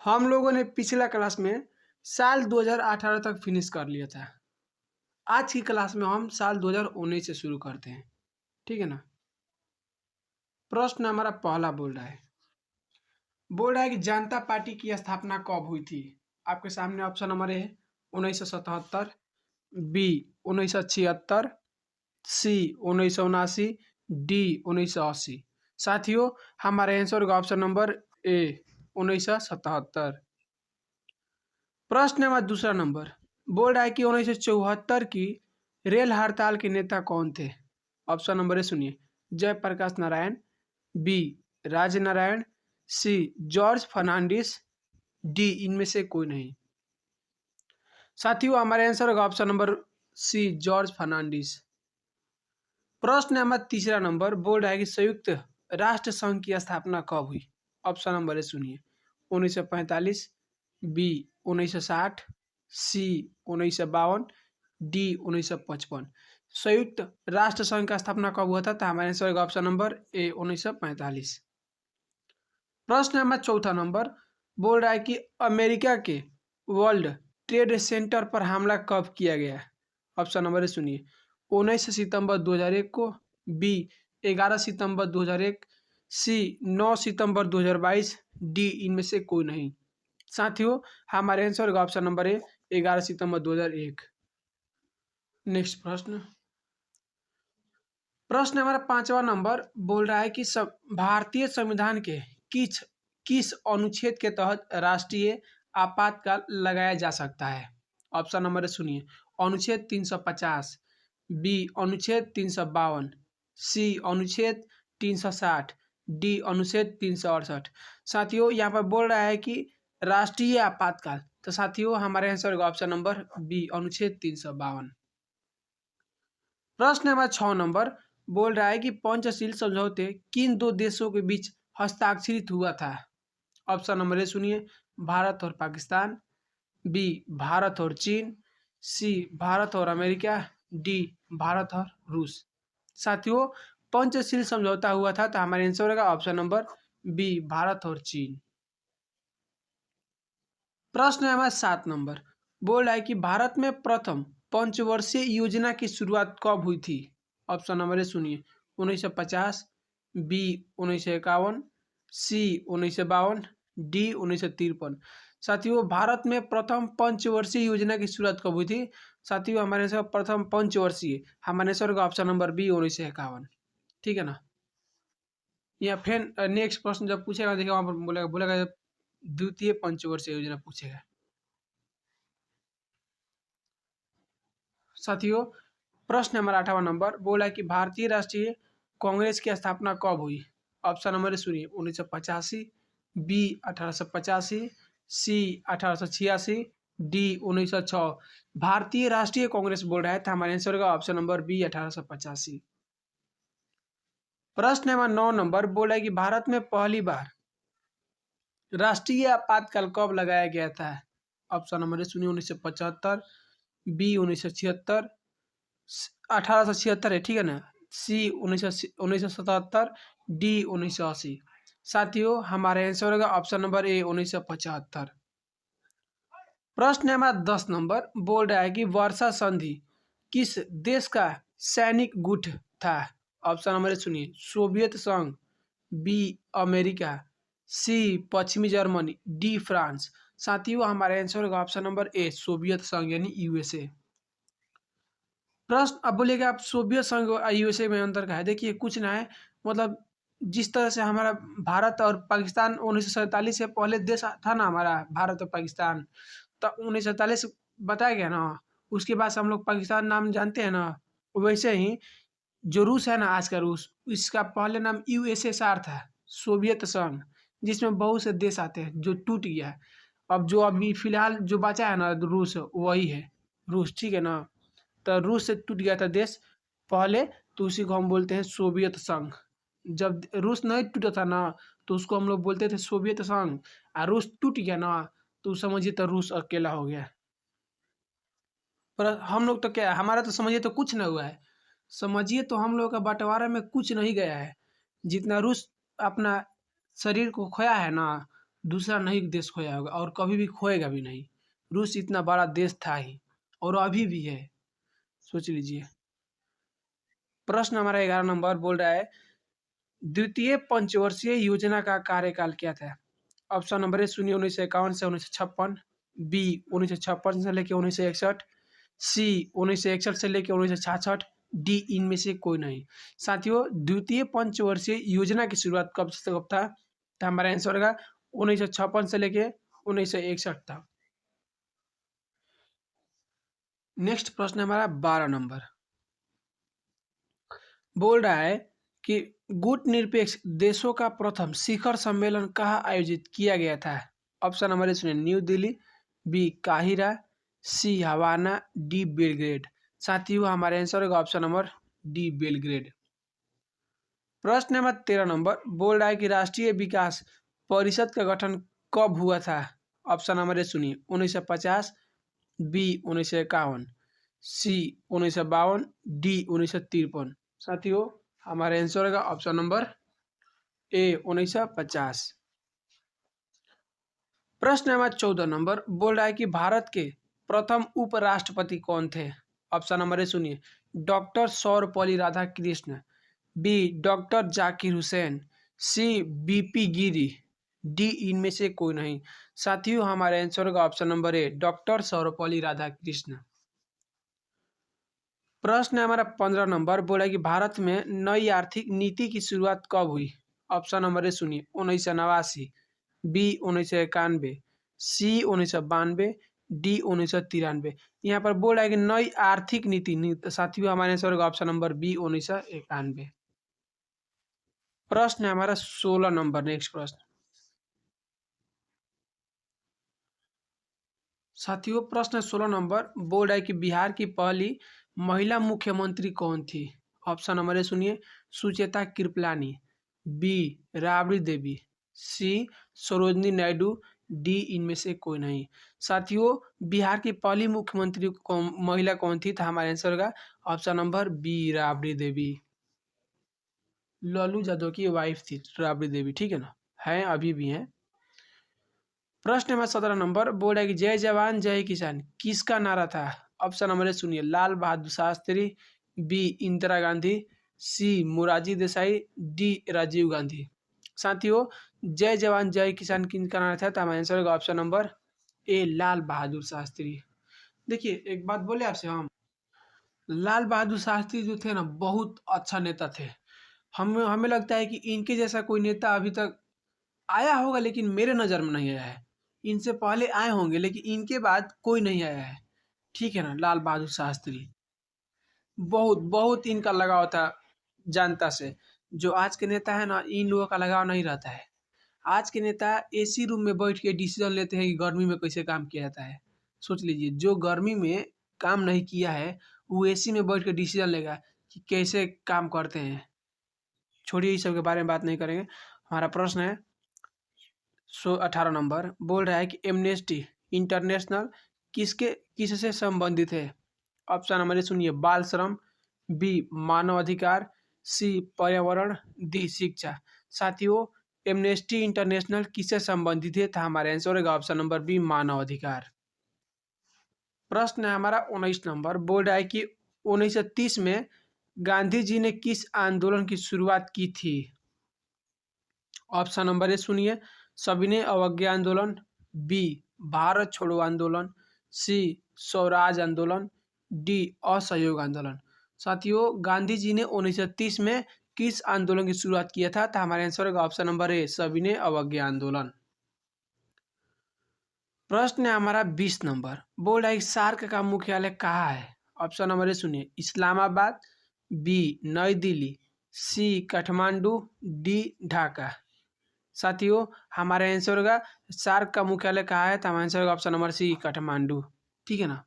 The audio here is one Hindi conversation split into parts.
हम लोगों ने पिछला क्लास में साल 2018 तक फिनिश कर लिया था। आज की क्लास में हम साल 2019 से शुरू करते हैं। ठीक है ना। प्रश्न हमारा पहला बोल रहा है कि जनता पार्टी की स्थापना कब हुई थी। आपके सामने ऑप्शन नंबर ए है 1977, बी 1976, सी 1979, डी 1980। साथियों, हमारे आंसर का ऑप्शन नंबर ए 1977। प्रश्न नंबर दूसरा नंबर बोल रहा है कि 1974 की रेल हड़ताल के नेता कौन थे। ऑप्शन नंबर ए सुनिए, Jayaprakash Narayan, B Raj Narayan, C George Fernandes, D इनमें से कोई नहीं। साथियों, हमारे आंसर होगा option number C George Fernandes. प्रश्न नंबर तीसरा नंबर बोल रहा है कि संयुक्त राष्ट्र संघ की स्थापना कब हुई। ऑप्शन नंबर ए सुनिए, 1945, बी 1960, सी 1952, डी 1955। संयुक्त राष्ट्र संघ का स्थापना कब हुआ था, तो हमारे आंसर होगा ऑप्शन नंबर ए 1945। प्रश्न नंबर चौथा नंबर बोल रहा है कि अमेरिका के वर्ल्ड ट्रेड सेंटर पर हमला कब किया गया। ऑप्शन नंबर ए सुनिए, 19 सितंबर 2001 को, बी 11 सितंबर 2001, सी 9 सितंबर 2022, डी इनमें से कोई नहीं। साथियों, हमारे आंसर होगा ऑप्शन नंबर ए 11 सितंबर 2001। नेक्स्ट प्रश्न हमारा पांचवा नंबर बोल रहा है कि भारतीय संविधान के किस किस अनुच्छेद के तहत राष्ट्रीय आपातकाल लगाया जा सकता है। ऑप्शन नंबर सुनिए, अनुच्छेद 350, बी अनुच्छेद 352, सी अनुच्छेद 360, डी अनुच्छेद 368। साथियों, यहाँ पर बोल रहा है कि राष्ट्रीय आपातकाल, तो साथियों हमारे आंसर होगा ऑप्शन नंबर बी अनुच्छेद 352। प्रश्न नंबर 6 नंबर बोल रहा है कि पंचशील समझौते किन दो देशों के बीच हस्ताक्षरित हुआ था। ऑप्शन नंबर ए सुनिए, भारत और पाकिस्तान, बी भारत और चीन, सी भारत और अमेरिका, डी भारत और रूस। साथियों, पंचशील समझौता हुआ था, तो हमारे आंसर होगा ऑप्शन नंबर बी भारत और चीन। प्रश्न नंबर 7 नंबर बोल रहा है कि भारत में प्रथम पंचवर्षीय योजना की शुरुआत कब हुई थी। ऑप्शन नंबर ए सुनिए, 1950, बी 1951, सी 1952, डी 1953। साथियों, भारत में प्रथम पंचवर्षीय योजना की शुरुआत कब हुई थी। साथियों, हमारे आंसर प्रथम पंचवर्षीय, हमारे आंसर का ऑप्शन नंबर बी 1951। ठीक है ना। या फिर नेक्स्ट प्रश्न जब पूछेगा, देखिए वहां पर बोलेगा द्वितीय पंचवर्षीय योजना पूछेगा। साथियों, प्रश्न नंबर 8वां नंबर बोला है कि भारतीय राष्ट्रीय कांग्रेस की स्थापना कब हुई। ऑप्शन नंबर सुनिए, 1985, बी 1885, सी 1886, डी 1906। भारतीय राष्ट्रीय कांग्रेस बोल रहा है, था हमारे आंसर का ऑप्शन नंबर बी 1885। प्रश्न नंबर 9 नंबर बोला है कि भारत में पहली बार राष्ट्रीय आपातकाल कब लगाया गया था। ऑप्शन नंबर सुनिए, 1975, बी 1976, 1876 है, ठीक है ना, सी 1977, डी 1980। साथियों, हमारे आंसर होगा ऑप्शन नंबर ए 1975। प्रश्न नंबर 10 नंबर बोल रहा है कि वर्षा संधि किस देश का सैनिक गुट था। ऑप्शन नंबर सुनिए, सोवियत संघ, बी अमेरिका, सी पश्चिमी जर्मनी, डी फ्रांस। साथियों, हमारे आंसर होगा ऑप्शन नंबर ए सोवियत संघ यानी यूएसए। प्रश्न अब बोलिएगा आप सोवियत संघ और यूएसए में अंतर का है। देखिए कुछ ना है, मतलब जिस तरह से हमारा भारत और पाकिस्तान 1947 से पहले देश था ना हमारा भारत और पाकिस्तान, तो 1947 बताया गया ना, उसके बाद से हम लोग पाकिस्तान नाम जानते हैं ना। वैसे ही जो रूस है ना, आज का रूस, इसका पहले नाम यूएसएसआर था, सोवियत संघ, जिसमें बहुत से देश आते हैं, जो टूट गया है। अब जो अभी फिलहाल जो बचा है ना रूस, वही है रूस, ठीक है ना। तो रूस से टूट गया था देश पहले, तो उसी को हम बोलते हैं सोवियत संघ। जब रूस नहीं टूटा था ना, तो उसको हम लोग बोलते थे सोवियत संघ, और रूस टूट गया ना, तो समझिए तो रूस अकेला हो गया। पर हम लोग तो क्या, हमारा तो समझिए तो कुछ ना हुआ है। समझिए तो हम लोग का बंटवारा में कुछ नहीं गया है। जितना रूस अपना शरीर को खोया है ना, दूसरा नहीं देश खोया होगा और कभी भी खोएगा भी नहीं। रूस इतना बड़ा देश था ही और अभी भी है, सोच लीजिए। प्रश्न हमारा 11 नंबर बोल रहा है, द्वितीय पंचवर्षीय योजना का कार्यकाल क्या था? ऑप्शन नंबर ए सुनिए, 1951 से 1956, बी 1956 से लेकर 1961, सी 1961 से लेकर 1966, डी इनमें से कोई नहीं। साथियों, द्वितीय पंचवर्षीय योजना की शुरुआत कब से कब था? तो हमारा आंसर होगा 1956 से लेके 1961 था। नेक्स्ट प्रश्न हमारा 12 नंबर बोल रहा है कि गुट निरपेक्ष देशों का प्रथम शिखर सम्मेलन कहाँ आयोजित किया गया था? ऑप्शन नंबर ए सुनिए, न्यू दिल्ली, बी काहिरा, सी हवाना, डी बेलग्रेड। साथियों, हमारे आंसर होगा ऑप्शन नंबर डी बेलग्रेड। प्रश्न नंबर 13 नंबर बोल रहा है कि राष्ट्रीय विकास परिषद का गठन कब हुआ था? ऑप्शन नंबर ए सुनिए, 1950, बी 1951, सी 1952, डी 1953। साथियों, हमारे आंसर होगा ऑप्शन नंबर ए 1950। प्रश्न नंबर 14 नंबर बोल रहा है कि भारत के प्रथम उपराष्ट्रपति कौन थे? ऑप्शन नंबर ए सुनिए, doctor Sarvepalli Radhakrishna, B doctor Zakir Hussain, C BP Giri, D इनमें से कोई नहीं। साथियों, हमारे आंसर होगा option number A doctor Sarvepalli Radhakrishna. प्रश्न हमारा 15 नंबर बोला कि भारत में नई आर्थिक नीति की शुरुआत कब हुई? ऑप्शन नंबर ए सुनिए, 1989, बी 1991, सी 1992, डी 1993। यहाँ पर बोल रहा है कि नई आर्थिक नीति। साथियों, हमारे आंसर होगा ऑप्शन नंबर बी 1991। प्रश्न है हमारा 16 नंबर। नेक्स्ट प्रश्न साथियों, प्रश्न 16 नंबर बोल रहा है कि बिहार की पहली महिला मुख्यमंत्री कौन थी? ऑप्शन नंबर ए सुनिए, सुचेता कृपलानी, बी राबड़ी देवी, सी सरोजनी नायडू, डी इनमें से कोई नहीं। साथियों, बिहार की पहली मुख्यमंत्री महिला कौन थी? तो हमारा आंसर होगा option number B Rabri Devi. Lalu Yadav की वाइफ थी राबड़ी देवी, ठीक है ना, है अभी भी हैं। प्रश्न नंबर 17 नंबर बोल रहा है कि जय जवान जय किसान किसका नारा था? ऑप्शन नंबर ए सुनिए, लाल बहादुर शास्त्री, बी इंदिरा गांधी, सी मोरारजी देसाई, डी राजीव गांधी। साथियों, जय जवान जय किसान किनका नारा था? तो हमारा आंसर होगा ऑप्शन नंबर ए लाल बहादुर शास्त्री। देखिए, एक बात बोले आपसे, हम लाल बहादुर शास्त्री जो थे ना, बहुत अच्छा नेता थे। हमें लगता है कि इनके जैसा कोई नेता अभी तक आया होगा, लेकिन मेरे नज़र में नहीं आया है। इनसे पहले आए होंगे, लेकिन इनके बाद कोई नहीं आया है, ठीक है ना। लाल बहादुर शास्त्री बहुत बहुत इनका लगाव था जनता से। जो आज के नेता है ना, इन लोगों का लगाव नहीं रहता है। आज के नेता एसी रूम में बैठ के डिसीजन लेते हैं कि गर्मी में कैसे काम किया जाता है। सोच लीजिए, जो गर्मी में काम नहीं किया है वो एसी में बैठ के डिसीजन लेगा कि कैसे काम करते हैं। छोड़िए, इस सब के बारे में बात नहीं करेंगे। हमारा प्रश्न है 18 नंबर बोल रहा है कि एमनेस्टी इंटरनेशनल किससे संबंधित है? ऑप्शन नंबर ए सुनिए, बाल श्रम, बी मानव अधिकार, सी पर्यावरण, डी शिक्षा। साथियों, एमनेस्टी इंटरनेशनल किससे संबंधित है? था हमारे आंसर होगा ऑप्शन नंबर बी मानव अधिकार। प्रश्न है हमारा 19 नंबर बोल रहा है कि 1930 में गांधी जी ने किस आंदोलन की शुरुआत की थी? ऑप्शन नंबर ए सुनिए, सविनय अवज्ञा आंदोलन, बी भारत छोड़ो आंदोलन, सी स्वराज आंदोलन, डी असहयोग आंदोलन। साथियों, गांधी जी ने 1930 में किस आंदोलन की शुरुआत किया था? तो हमारे आंसर होगा ऑप्शन नंबर ए सविनय अवज्ञा आंदोलन। प्रश्न है हमारा 20 नंबर बोल रहा है सार्क का मुख्यालय कहाँ है? ऑप्शन नंबर ए सुनिए, इस्लामाबाद, बी नई दिल्ली, सी काठमांडू, डी ढाका। साथियों, हमारे आंसर होगा सार्क का मुख्यालय कहाँ है? तो हमारा आंसर होगा ऑप्शन नंबर सी काठमांडू, ठीक है ना।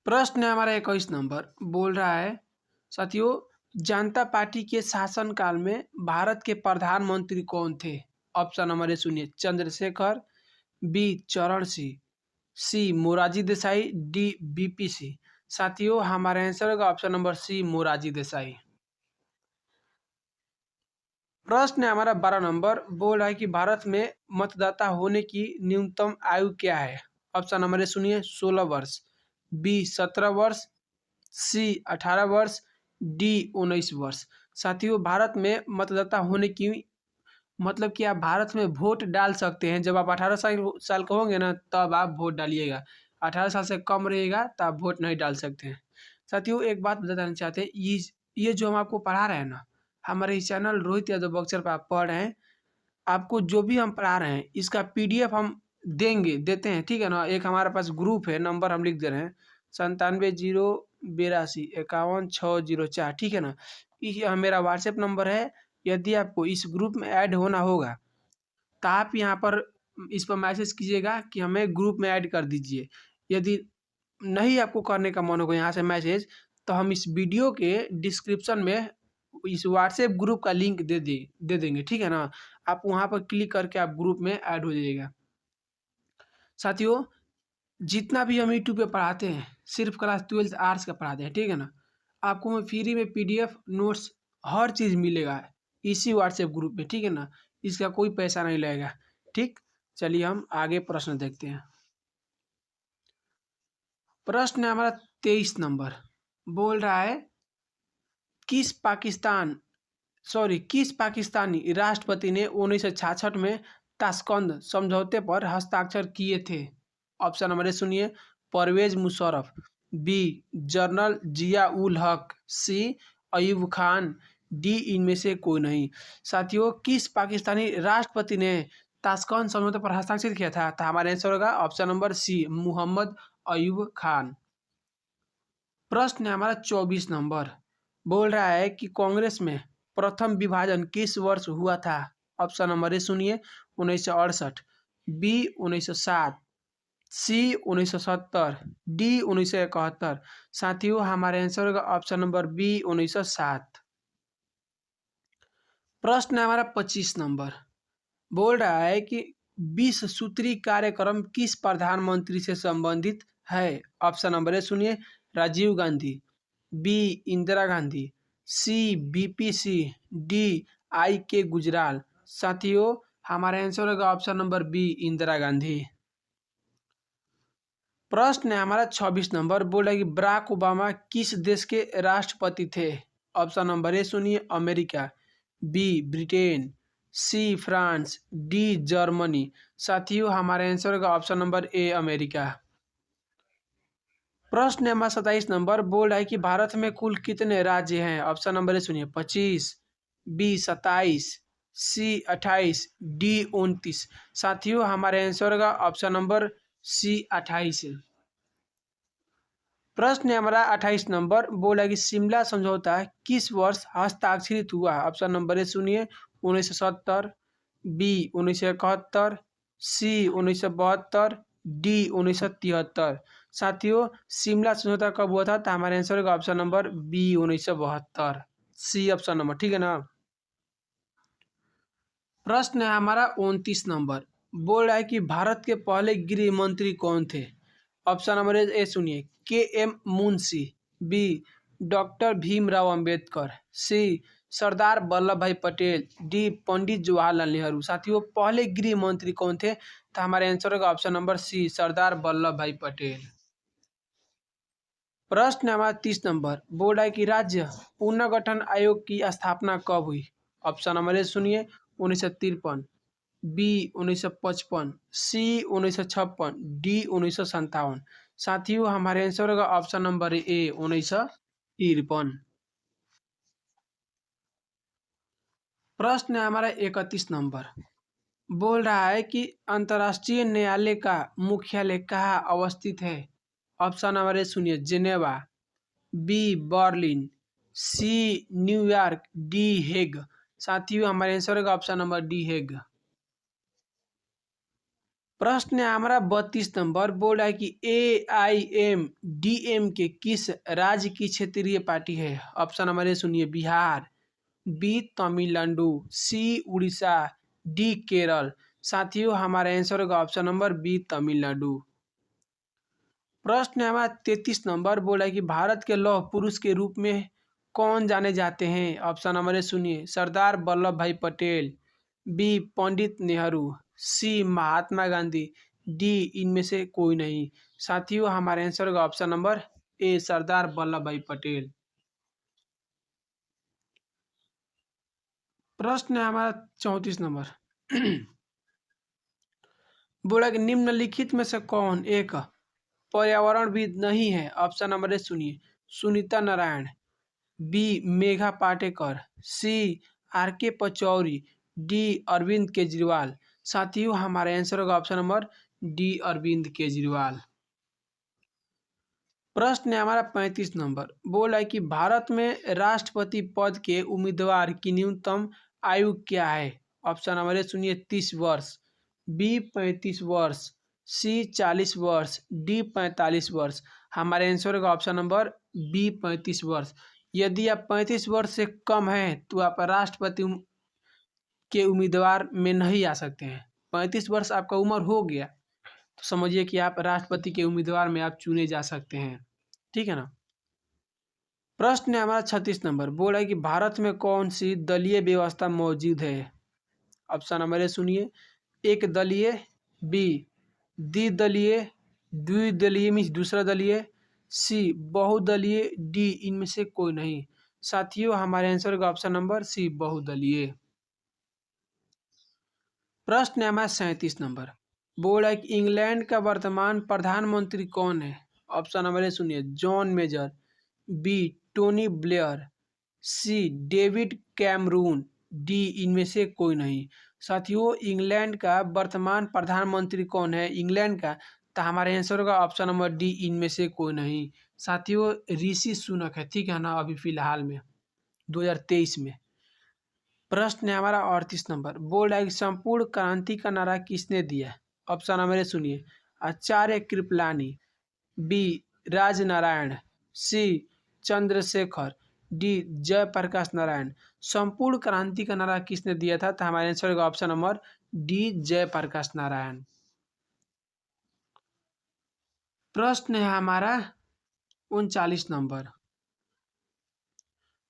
प्रश्न है हमारा 21 नंबर बोल रहा है साथियों, जनता पार्टी के शासनकाल में भारत के प्रधानमंत्री कौन थे? ऑप्शन नंबर ए सुनिए, Chandrashekhar, B Charan Singh, C Morarji Desai, D VP Singh. साथियों, हमारा आंसर होगा option number C Morarji Desai. प्रश्न है हमारा 12 नंबर, बोल रहा है कि भारत में मतदाता होने की न्यूनतम आयु क्या है। ऑप्शन नंबर ए सुनिए 16 वर्ष, बी 17 वर्ष, सी 18 वर्ष, डी 19 वर्ष। साथियों भारत में मतदाता होने की मतलब कि आप भारत में वोट डाल सकते हैं। जब आप 18 साल के होंगे ना तब आप वोट डालिएगा। 18 साल से कम रहेगा तो आप वोट नहीं डाल सकते हैं। साथियों एक बात बताना चाहते हैं, ये जो हम आपको पढ़ा रहे हैं ना, हमारे इस चैनल रोहित यादव बक्सर पर आप पढ़ रहे हैं, आपको जो भी हम पढ़ा रहे हैं इसका पीडीएफ हम देते हैं, ठीक है ना। एक हमारे पास ग्रुप है, नंबर हम लिख दे रहे हैं 97 082 51 604, ठीक है ना। ये मेरा व्हाट्सएप नंबर है। यदि आपको इस ग्रुप में ऐड होना होगा तो आप यहाँ पर इस पर मैसेज कीजिएगा कि हमें ग्रुप में ऐड कर दीजिए। यदि नहीं आपको करने का मन होगा यहाँ से मैसेज, तो हम इस वीडियो के डिस्क्रिप्शन में इस व्हाट्सएप ग्रुप का लिंक दे देंगे, ठीक है ना। आप वहाँ पर क्लिक करके आप ग्रुप में ऐड हो जाइएगा। साथियों जितना भी हम यूट्यूब पे पढ़ाते हैं सिर्फ क्लास 12 आर्ट्स का पढ़ाते हैं, ठीक है ना। आपको मैं फ्री में पीडीएफ नोट्स हर चीज़ मिलेगा इसी व्हाट्सएप ग्रुप में, ठीक है ना। इसका कोई पैसा नहीं लगेगा, ठीक। चलिए हम आगे प्रश्न देखते हैं। प्रश्न है हमारा 23 नंबर, बोल रहा है किस पाकिस्तानी राष्ट्रपति ने 1966 में ताशकंद समझौते पर हस्ताक्षर किए थे। ऑप्शन नंबर ए सुनिए परवेज मुशर्रफ, बी जनरल जिया उल हक, सी अयूब खान, डी इनमें से कोई नहीं। साथियों किस पाकिस्तानी राष्ट्रपति ने ताशकंद समझौते पर हस्ताक्षर किया था, तो हमारा आंसर होगा option number C Mohammad Ayub Khan. प्रश्न है हमारा 24 नंबर, बोल रहा है कि कांग्रेस में प्रथम विभाजन किस वर्ष हुआ था। ऑप्शन नंबर ए सुनिए 1968, बी 1907, सी 1970, डी 1971। साथियों हमारे आंसर होगा ऑप्शन नंबर बी 1907। प्रश्न है हमारा 25 नंबर, बोल रहा है कि 20 सूत्री कार्यक्रम किस प्रधानमंत्री से संबंधित है। ऑप्शन नंबर ए सुनिए Rajiv Gandhi, B Indira Gandhi, C VP Singh, D I K Gujral. साथियों हमारा आंसर होगा option number B Indira Gandhi. प्रश्न है हमारा 26 नंबर, बोला कि बराक ओबामा किस देश के राष्ट्रपति थे। ऑप्शन नंबर ए सुनिए America, B Britain, C France, D Germany. साथियों हमारा आंसर होगा ऑप्शन नंबर ए अमेरिका। प्रश्न है हमारा 27 नंबर, बोल रहा है कि भारत में कुल कितने राज्य हैं। ऑप्शन नंबर ए सुनिए 25, बी 27, सी 28, डी 29। साथियों हमारे आंसर होगा ऑप्शन नंबर सी 28। प्रश्न है हमारा 28 नंबर, बोला कि शिमला समझौता किस वर्ष हस्ताक्षरित हुआ। ऑप्शन नंबर ए सुनिए 1970, बी 1971, सी 1972, डी 1973। साथियों शिमला समझौता कब हुआ था, तो हमारे आंसर का option number B 1972, C option number, ठीक है ना। प्रश्न है हमारा 29 नंबर, बोल रहा है कि भारत के पहले गृह मंत्री कौन थे। ऑप्शन नंबर ए सुनिए K M Munshi, B doctor Bhimrao Ambedkar, C Sardar Vallabh Bhai Patel, D Pandit Jawaharlal Nehru. साथियों पहले गृह मंत्री कौन थे, तो हमारे आंसर होगा ऑप्शन नंबर सी सरदार वल्लभ भाई पटेल। प्रश्न नंबर 30 नंबर, बोल रहा है कि राज्य पुनर्गठन आयोग की स्थापना कब हुई। ऑप्शन नंबर ए सुनिए 1953, बी 1955, सी 1956, डी 1957। साथियों हमारे आंसर होगा ऑप्शन नंबर ए 1953। प्रश्न है हमारा 31 नंबर, बोल रहा है कि अंतर्राष्ट्रीय न्यायालय का मुख्यालय कहाँ अवस्थित है। ऑप्शन नंबर ए सुनिए Geneva, B Berlin, C New York, D Hague. साथियों हमारे आंसर होगा ऑप्शन नंबर डी हेग। प्रश्न है हमारा 32 नंबर, बोल रहा है कि AIMDM के किस राज्य की क्षेत्रीय पार्टी है। ऑप्शन नंबर ए सुनिए बिहार, बी तमिलनाडु, सी उड़ीसा, डी केरल। साथियों हमारा आंसर होगा ऑप्शन नंबर बी तमिलनाडु। प्रश्न है हमारा 33 नंबर, बोला है कि भारत के लौह पुरुष के रूप में कौन जाने जाते हैं? ऑप्शन नंबर ए सुनिए, सरदार वल्लभ भाई पटेल, बी पंडित नेहरू, सी महात्मा गांधी, डी इनमें से कोई नहीं। साथियों हमारे आंसर का ऑप्शन नंबर ए सरदार वल्लभ भाई पटेल। प्रश्न है हमारा 34 नंबर। बोला कि निम्नलिखित में से कौन एक पर्यावरणविद नहीं है? ऑप्शन नंबर ए सुनिए, Sunita Narayan, B Medha Patkar, C R K Pachauri, D Arvind Kejriwal. साथियों हमारे आंसर होगा option number D Arvind Kejriwal. प्रश्न है हमारा 35 नंबर। बोल है कि भारत में राष्ट्रपति पद के उम्मीदवार की न्यूनतम आयु क्या है? ऑप्शन नंबर ए सुनिए 30 वर्ष, बी 35 वर्ष, सी 40 वर्ष, डी 45 वर्ष। हमारे आंसर का ऑप्शन नंबर बी 35 वर्ष। यदि आप 35 वर्ष से कम हैं तो आप राष्ट्रपति के उम्मीदवार में नहीं आ सकते हैं। 35 वर्ष आपका उम्र हो गया तो समझिए कि आप राष्ट्रपति के उम्मीदवार में आप चुने जा सकते हैं। ठीक है ना। प्रश्न है हमारा 36 नंबर। बोल रहा है कि भारत में कौन सी दलीय व्यवस्था मौजूद है? ऑप्शन नंबर ए सुनिए, एक दलीय, बी द्विदलीय, द्विदलीय मीन्स दूसरा दलीय, सी बहुदलीय, डी इनमें से कोई नहीं। साथियों हमारे आंसर का ऑप्शन नंबर सी बहुदलीय। प्रश्न है हमारा 37 नंबर। बोल रहा है कि इंग्लैंड का वर्तमान प्रधानमंत्री कौन है? ऑप्शन नंबर ए सुनिए, John Major, B Tony Blair, C David Cameron, D इनमें से कोई नहीं। साथियों इंग्लैंड का वर्तमान प्रधानमंत्री कौन है इंग्लैंड का? तो हमारे आंसर का ऑप्शन नंबर डी इनमें से कोई नहीं। साथियों ऋषि सुनक है, ठीक है ना, अभी फिलहाल में 2023 में। प्रश्न है हमारा 38 नंबर। बोल रहा है कि संपूर्ण क्रांति का नारा किसने दिया? ऑप्शन नंबर ए सुनिए, आचार्य कृपलानी, बी राजनारायण, सी चंद्रशेखर, डी जयप्रकाश नारायण। संपूर्ण क्रांति का नारा किसने दिया था? तो हमारे आंसर का option number D Jayaprakash Narayan. प्रश्न है हमारा 39 नंबर।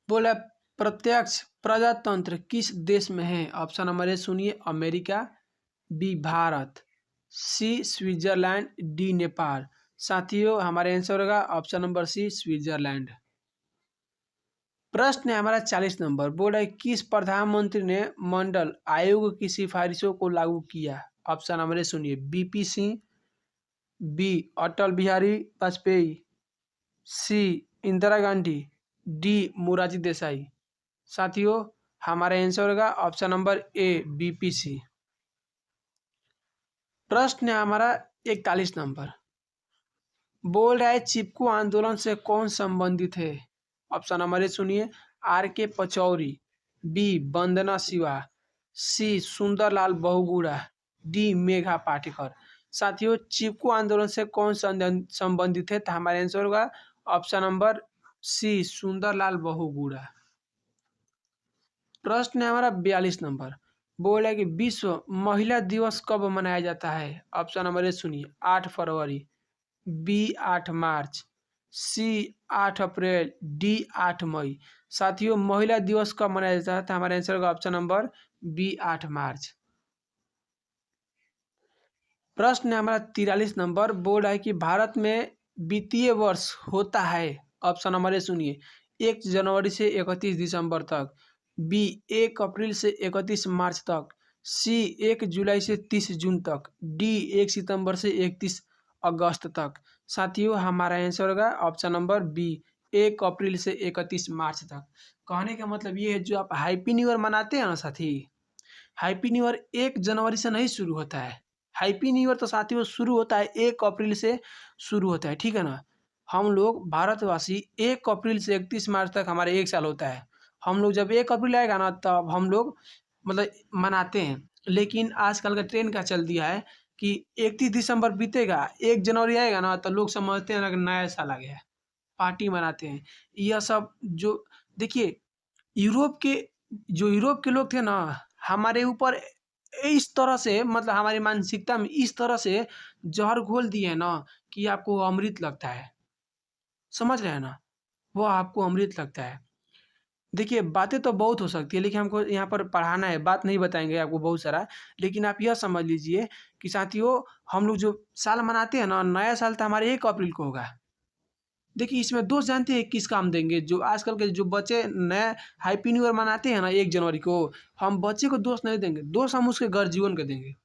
बोला प्रत्यक्ष प्रजातंत्र किस देश में है? ऑप्शन नंबर ए सुनिए, अमेरिका, बी भारत, सी स्विट्जरलैंड, डी नेपाल। साथियों हमारे आंसर होगा ऑप्शन नंबर सी स्विट्जरलैंड। प्रश्न है हमारा 40 नंबर। बोल रहा है किस प्रधानमंत्री ने मंडल आयोग की सिफारिशों को लागू किया? ऑप्शन नंबर ए सुनिए, बीपी सिंह, बी अटल बिहारी वाजपेयी, सी इंदिरा गांधी, डी मोरारजी देसाई। साथियों हमारा आंसर होगा ऑप्शन नंबर ए बीपीसी। प्रश्न है हमारा 41 नंबर। बोल रहा है चिपको आंदोलन से कौन संबंधित है? ऑप्शन नंबर ए सुनिए, are K Pachauri, B Vandana Shiva, C Sunderlal Bahuguna, D Megha Patekar. साथियों चिपको आंदोलन से कौन संबंधित है? तो हमारे आंसर होगा option number C Sunderlal Bahuguna. प्रश्न है हमारा 42 नंबर। बोल है कि विश्व महिला दिवस कब मनाया जाता है? ऑप्शन नंबर ए सुनिए, 8 फरवरी, बी 8 मार्च, सी 8 अप्रैल, डी 8 मई। साथियों महिला दिवस कब मनाया जाता है? तो हमारे आंसर का ऑप्शन नंबर बी 8 मार्च। प्रश्न है हमारा 43 नंबर। बोल रहा है कि भारत में वित्तीय वर्ष होता है। ऑप्शन नंबर ए सुनिए, 1 जनवरी से 31 दिसंबर तक, बी 1 अप्रैल से 31 मार्च तक, सी 1 जुलाई से 30 जून तक, डी 1 सितंबर से 31 अगस्त तक। साथियों हमारा आंसर होगा ऑप्शन नंबर बी 1 अप्रैल से 31 मार्च तक। कहने का मतलब ये है जो आप हैप्पी न्यू ईयर मनाते हैं ना साथी, हैप्पी न्यू ईयर 1 जनवरी से नहीं शुरू होता है। हैप्पी न्यू ईयर तो साथियों शुरू होता है 1 अप्रैल से शुरू होता है, ठीक है ना। हम लोग भारतवासी 1 अप्रैल से 31 मार्च तक हमारा 1 साल होता है। हम लोग जब 1 अप्रैल आएगा ना तब हम लोग मतलब मनाते हैं। लेकिन आजकल का ट्रेंड क्या चल दिया है कि 31 दिसंबर बीतेगा, 1 जनवरी आएगा ना तो लोग समझते हैं ना कि नया साल आ गया है, पार्टी मनाते हैं। यह सब जो देखिए यूरोप के लोग थे ना, हमारे ऊपर इस तरह से मतलब हमारी मानसिकता में इस तरह से जहर घोल दिए है ना कि आपको अमृत लगता है, समझ रहे हैं ना, वो आपको अमृत लगता है। देखिए, बातें तो बहुत हो सकती है, लेकिन हमको यहाँ पर पढ़ाना है, बात नहीं बताएँगे आपको बहुत सारा। लेकिन आप यह समझ लीजिए कि साथियों, हम लोग जो साल मनाते हैं ना, नया साल तो हमारे 1 अप्रैल को होगा। देखिए, इसमें दोष जानते हैं किस काम देंगे? जो आजकल के जो बच्चे नया हैप्पी न्यू ईयर मनाते हैं ना 1 जनवरी को, हम बच्चे को दोष नहीं देंगे, दोष हम उसके गर्जीवन को देंगे।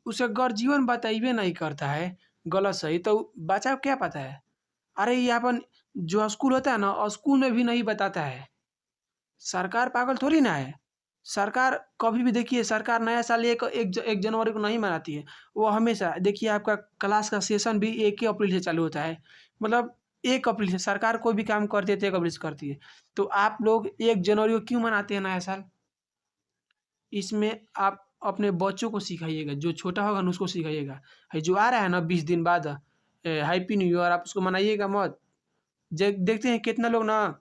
उसे गर्जीवन बताइबे नहीं करता है, गलत-सही, तो बच्चा को क्या पता है? अरे, ये अपन जो स्कूल होता है ना, स्कूल में भी नहीं बताता है। सरकार पागल थोड़ी ना है। सरकार कभी भी देखिए, सरकार नया साल 1 जनवरी को नहीं मनाती है। वो हमेशा देखिए, आपका क्लास का सेशन भी 1 ही अप्रैल से चालू होता है। मतलब 1 अप्रैल से सरकार कोई भी काम करती है तो 1 अप्रैल से करती है। तो आप लोग 1 जनवरी को क्यों मनाते हैं नया साल? इसमें आप अपने बच्चों को सिखाइएगा, जो छोटा होगा ना उसको सिखाइएगा। जो आ रहा है ना 20 दिन बाद हैप्पी न्यू ईयर, आप उसको मनाइएगा मत। देखते हैं कितना लोग ना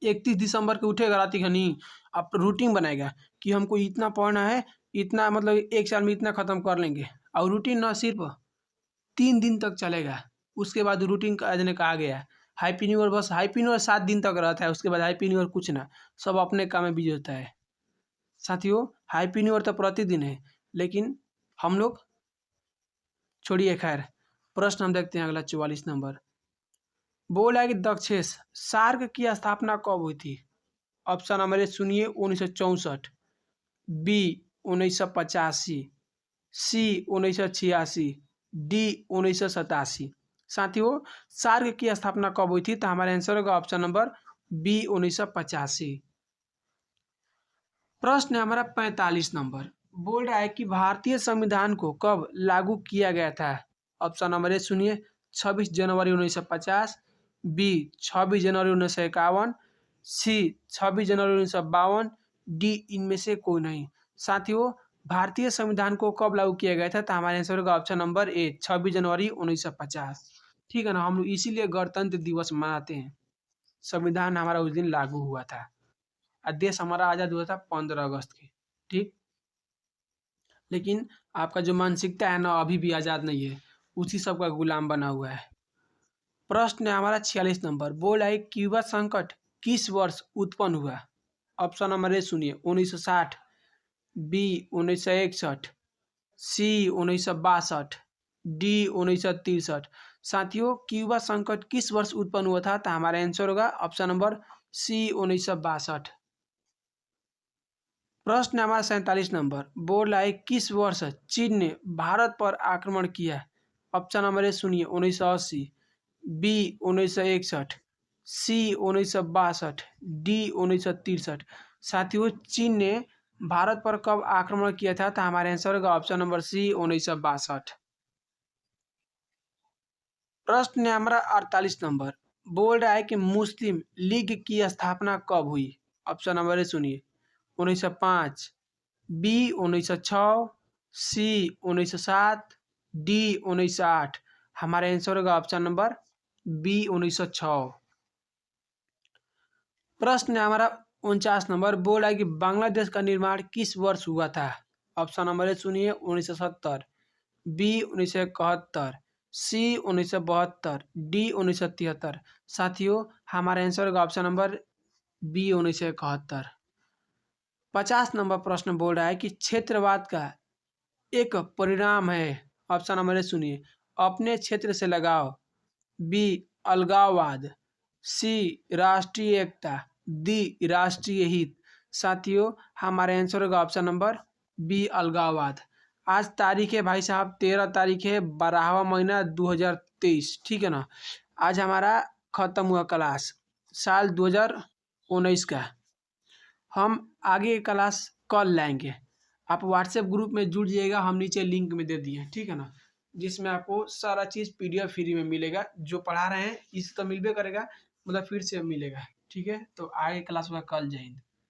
31 दिसंबर को उठेगा रात खनी, अब रूटीन बनाएगा कि हमको इतना पढ़ना है, इतना मतलब 1 साल में इतना खत्म कर लेंगे, और रूटीन ना सिर्फ 3 दिन तक चलेगा। उसके बाद रूटीन का आज ने कहा गया है। हैप्पी न्यू ईयर, बस हैप्पी न्यू ईयर 7 दिन तक रहता है, उसके बाद हैप्पी न्यू ईयर कुछ ना, सब अपने काम में बिजी होता है। साथियों, हैप्पी न्यू ईयर तो प्रतिदिन है, लेकिन हम लोग छोड़िए खैर। प्रश्न हम देखते हैं अगला 44 नंबर। बोला है कि दक्षेश सार्क की स्थापना कब हुई थी? ऑप्शन नंबर ए सुनिए 1964, बी 1985, सी 1986, डी 1987। साथियों, सार्क की स्थापना कब हुई थी? तो हमारा आंसर होगा ऑप्शन नंबर बी 1985। प्रश्न है हमारा 45 नंबर। बोल रहा है कि भारतीय संविधान को कब लागू किया गया था? ऑप्शन नंबर ए सुनिए 26 जनवरी 1950, बी 26 जनवरी 1951, सी 26 जनवरी 1952, डी इनमें से कोई नहीं। साथियों, भारतीय संविधान को कब लागू किया गया था? तो हमारे आंसर होगा ऑप्शन नंबर ए 26 जनवरी 1950। ठीक है ना, हम लोग इसीलिए गणतंत्र दिवस मनाते हैं। संविधान हमारा उस दिन लागू हुआ था और देश हमारा आज़ाद हुआ था 15 अगस्त के। ठीक, लेकिन आपका जो मानसिकता है ना अभी भी आज़ाद नहीं है, उसी सब का गुलाम बना हुआ है। प्रश्न है हमारा 46 नंबर। बोला है क्यूबा संकट किस वर्ष उत्पन्न हुआ? ऑप्शन नंबर ए सुनिए 1960, बी 1961, सी 1962, डी 1963। साथियों, क्यूबा संकट किस वर्ष उत्पन्न हुआ था? तो हमारा आंसर होगा ऑप्शन नंबर सी 1962। प्रश्न हमारा 47 नंबर। बोल रहा है किस वर्ष चीन ने भारत पर आक्रमण किया? ऑप्शन नंबर ए सुनिए 1980, बी 1961, सी 1962, डी 1963। साथियों, चीन ने भारत पर कब आक्रमण किया था? तो हमारे आंसर होगा ऑप्शन नंबर सी 1962। प्रश्न है हमारा 48 नंबर। बोल रहा है कि मुस्लिम लीग की स्थापना कब हुई? ऑप्शन नंबर ए सुनिए 1905, बी 1906, सी 1907, डी 1908। हमारा आंसर होगा ऑप्शन नंबर बी 1906। प्रश्न है हमारा 49 नंबर। बोल रहा है कि बांग्लादेश का निर्माण किस वर्ष हुआ था? ऑप्शन नंबर ए सुनिए 1970, बी 1971, सी 1972, डी 1973। साथियों, हमारा आंसर होगा ऑप्शन नंबर बी 1971। 50 नंबर प्रश्न बोल रहा है कि क्षेत्रवाद का एक परिणाम है। ऑप्शन नंबर ए सुनिए अपने क्षेत्र से लगाव, बी अलगाववाद, सी राष्ट्रीय एकता, डी राष्ट्रीय हित। साथियों, हमारा आंसर होगा ऑप्शन नंबर बी अलगाववाद। आज तारीख है भाई साहब 13 तारीख है 12वां महीना 2023। ठीक है ना, आज हमारा खत्म हुआ क्लास साल 2019 का। हम आगे क्लास कल लाएंगे। आप व्हाट्सएप ग्रुप में जुड़ जाइएगा, हम नीचे लिंक में दे दिए हैं। ठीक है ना, जिसमें आपको सारा चीज़ PDF फ्री में मिलेगा। जो पढ़ा रहे हैं इस तो मिलबे करेगा, मतलब फिर से मिलेगा। ठीक है, तो आगे क्लास होगा कल। जय हिंद।